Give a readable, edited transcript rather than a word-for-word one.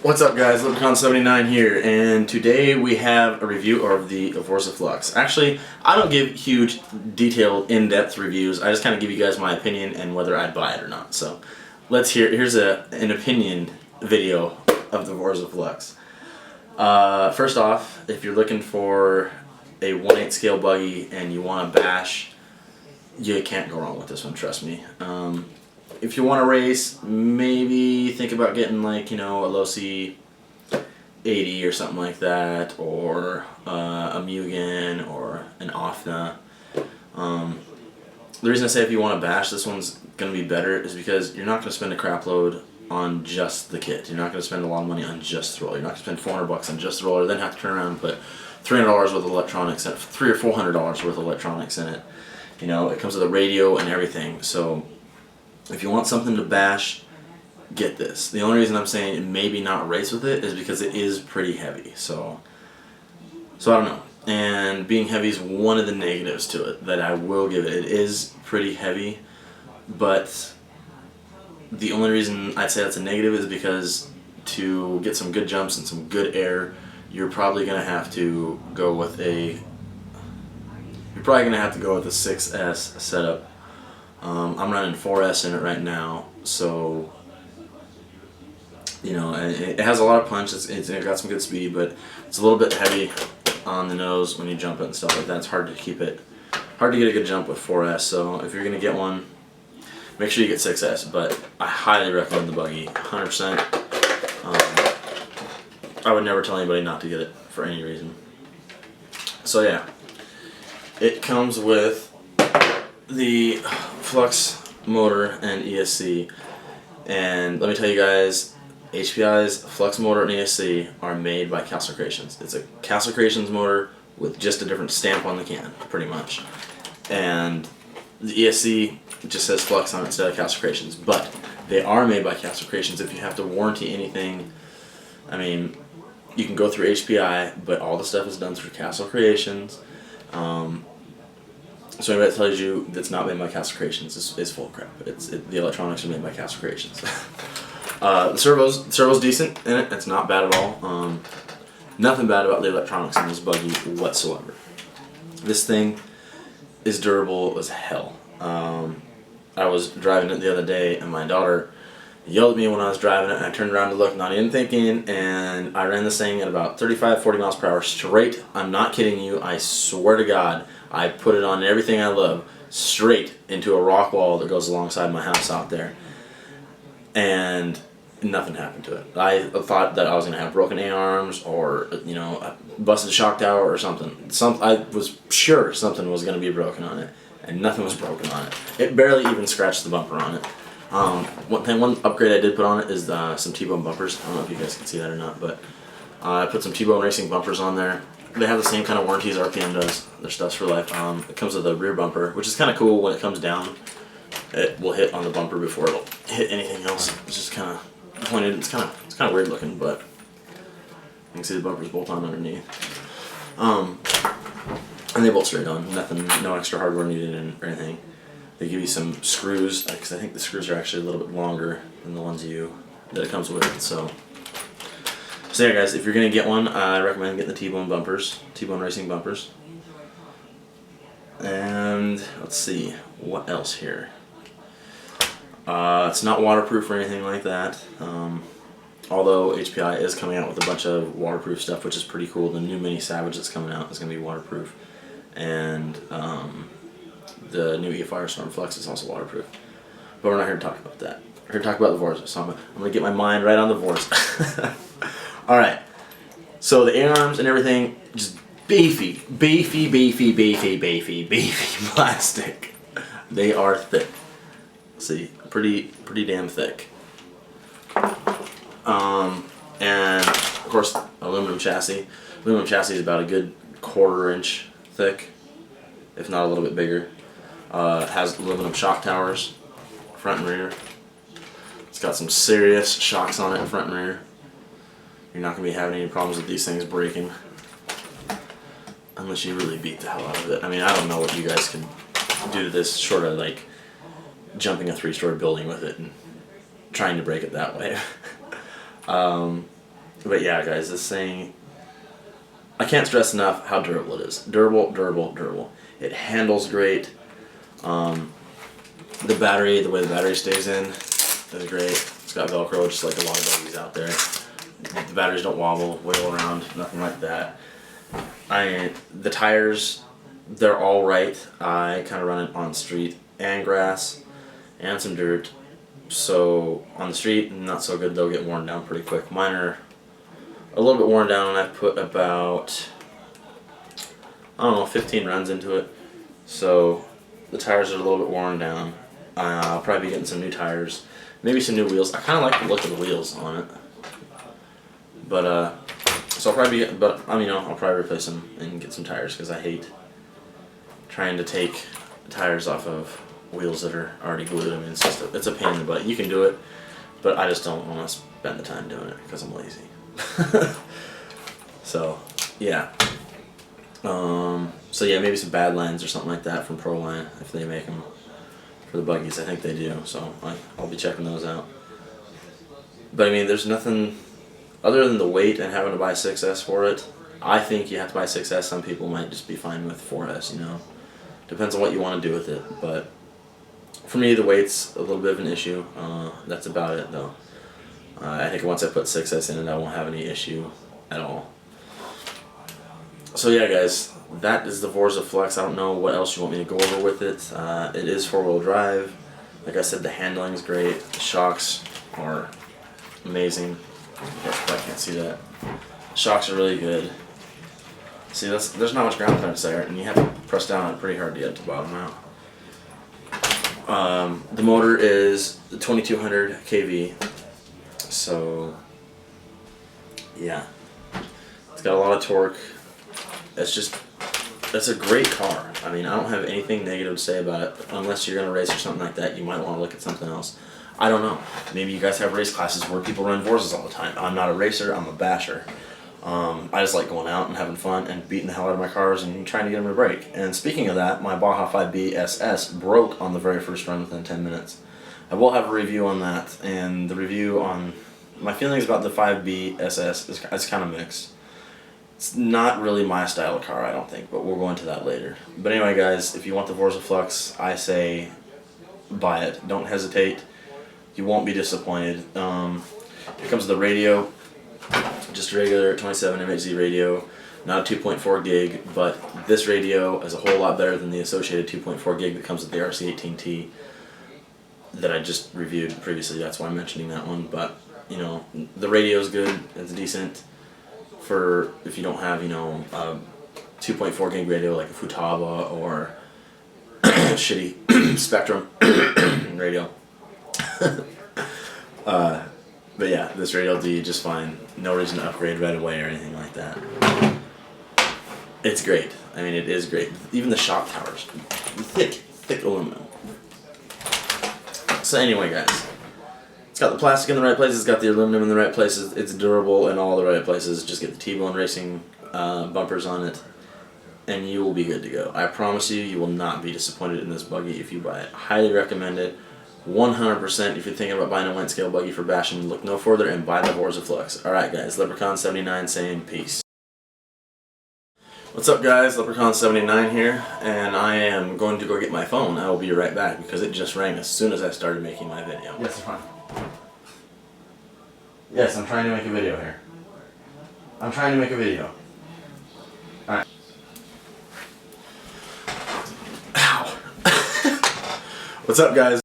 What's up guys, LepreChaun79 here, and today we have a review of the Vorza Flux. Actually, I don't give huge, detailed, in-depth reviews. I just kind of give you guys my opinion and whether I'd buy it or not. So, here's an opinion video of the Vorza Flux. First off, if you're looking for a 1/8 scale buggy and you want to bash, you can't go wrong with this one, trust me. If you want to race, maybe think about getting like, a low C 80 or something like that, or a Mugen or an Offna. The reason I say if you want to bash, this one's going to be better is because you're not going to spend a crap load on just the kit. You're not going to spend a lot of money on just the roller. You're not going to spend $400 on just the roller, then have to turn around and put $300 worth of electronics in it, $300 or $400 worth of electronics in it. It comes with a radio and everything. So if you want something to bash, get this. The only reason I'm saying maybe not race with it is because it is pretty heavy. So I don't know. And being heavy is one of the negatives to it that I will give it. It is pretty heavy, but the only reason I'd say that's a negative is because to get some good jumps and some good air, you're probably going to have to go with a 6S setup. I'm running 4S in it right now, so it has a lot of punch. It's got some good speed, but it's a little bit heavy on the nose when you jump it and stuff like that. It's hard to get a good jump with 4S. So if you're gonna get one, make sure you get 6S. But I highly recommend the buggy, 100%. I would never tell anybody not to get it for any reason. So yeah, it comes with the Flux motor and ESC, and let me tell you guys, HPI's Flux motor and ESC are made by Castle Creations. It's a Castle Creations motor with just a different stamp on the can, pretty much. And the ESC just says Flux on it instead of Castle Creations, but they are made by Castle Creations. If you have to warranty anything, I mean, you can go through HPI, but all the stuff is done through Castle Creations. So anybody that tells you that's not made by Castle Creations is full of crap. The electronics are made by Castle Creations. The servo's decent in it. It's not bad at all. Nothing bad about the electronics in this buggy whatsoever. This thing is durable as hell. I was driving it the other day, and my daughter yelled at me when I was driving it, and I turned around to look, not even thinking, and I ran this thing at about 35, 40 miles per hour straight. I'm not kidding you. I swear to God, I put it on everything I love, straight into a rock wall that goes alongside my house out there. And nothing happened to it. I thought that I was going to have broken A-arms or, a busted shock tower or something. I was sure something was going to be broken on it, and nothing was broken on it. It barely even scratched the bumper on it. One upgrade I did put on it is some T-Bone bumpers. I don't know if you guys can see that or not, but I put some T-Bone Racing bumpers on there. They have the same kind of warranty as RPM does. Their stuff's for life. It comes with a rear bumper, which is kind of cool. When it comes down, it will hit on the bumper before it'll hit anything else. It's just kind of pointed. It's kind of weird looking, but you can see the bumpers bolt on underneath. And they bolt straight on. No extra hardware needed or anything. They give you some screws, because I think the screws are actually a little bit longer than the ones that it comes with. So yeah, guys, if you're gonna get one, I recommend getting the T-Bone bumpers, T-Bone Racing bumpers. And let's see what else here. It's not waterproof or anything like that. Although HPI is coming out with a bunch of waterproof stuff, which is pretty cool. The new Mini Savage that's coming out is gonna be waterproof, and the new Firestorm Flux is also waterproof. But we're not here to talk about that. We're here to talk about the Vorza, so I'm going to get my mind right on the Vorza. Alright, so the A-arms and everything, just beefy plastic. They are thick. See, pretty damn thick. And of course, aluminum chassis. Aluminum chassis is about a good 1/4 inch thick, if not a little bit bigger. Has aluminum shock towers, front and rear. It's got some serious shocks on it, front and rear. You're not going to be having any problems with these things breaking, unless you really beat the hell out of it. I mean, I don't know what you guys can do to this short of like jumping a 3-story building with it and trying to break it that way. But yeah, guys, this thing, I can't stress enough how durable it is. Durable, durable, durable. It handles great. The battery, the way the battery stays in is great. It's got Velcro, just like a lot of buggies out there. The batteries don't wobble, wiggle around, nothing like that. The tires, they're all right. I kind of run it on street and grass and some dirt. So on the street, not so good. They'll get worn down pretty quick. Mine are a little bit worn down, and I've put about, I don't know, 15 runs into it. So the tires are a little bit worn down. I'll probably be getting some new tires, maybe some new wheels. I kind of like the look of the wheels on it. But so I'll probably I'll probably replace them and get some tires, because I hate trying to take tires off of wheels that are already glued. I mean, it's a pain in the butt. You can do it, but I just don't want to spend the time doing it because I'm lazy. So yeah. So yeah, maybe some Badlands or something like that from Proline, if they make them for the buggies. I think they do, so I'll be checking those out. But I mean, there's nothing other than the weight and having to buy 6S for it. I think you have to buy 6S. Some people might just be fine with 4S, you know. Depends on what you want to do with it. But for me, the weight's a little bit of an issue. That's about it, though. I think once I put 6S in it, I won't have any issue at all. So yeah, guys, that is the Vorza Flux. I don't know what else you want me to go over with it. It is 4-wheel drive. Like I said, the handling is great. The shocks are amazing. I can't see that. The shocks are really good. See, there's not much ground clearance there, and you have to press down on it pretty hard to get it to bottom out. The motor is 2200 kV. So yeah, it's got a lot of torque. It's a great car. I mean, I don't have anything negative to say about it. Unless you're gonna race or something like that, you might want to look at something else. I don't know. Maybe you guys have race classes where people run Vorzas all the time. I'm not a racer. I'm a basher. I just like going out and having fun and beating the hell out of my cars and trying to get them to break. And speaking of that, my Baja 5B SS broke on the very first run within 10 minutes. I will have a review on that, and the review on my feelings about the 5B SS is kind of mixed. It's not really my style of car, I don't think, but we'll go into that later. But anyway, guys, if you want the Vorza Flux, I say buy it. Don't hesitate. You won't be disappointed. Here comes the radio. Just a regular 27 MHz radio, not a 2.4 gig, but this radio is a whole lot better than the associated 2.4 gig that comes with the RC18T that I just reviewed previously. That's why I'm mentioning that one. But you know, the radio is good. It's decent for if you don't have, you know, a 2.4 gig radio like a Futaba or shitty Spectrum radio. But yeah, this radio will do you just fine. No reason to upgrade right away or anything like that. It's great. I mean, it is great. Even the shock towers, thick aluminum. So anyway, guys, it's got the plastic in the right places. It's got the aluminum in the right places. It's durable in all the right places. Just get the T-Bone Racing bumpers on it, and you will be good to go. I promise you, you will not be disappointed in this buggy if you buy it. Highly recommend it. 100%. If you're thinking about buying a went scale buggy for bashing, look no further and buy the Vorza Flux. Alright guys, Leprechaun79 saying peace. What's up guys, Leprechaun79 here, and I am going to go get my phone. I will be right back because it just rang as soon as I started making my video. Yes, it's fine. Yes, I'm trying to make a video here. I'm trying to make a video. Alright. Ow. What's up guys?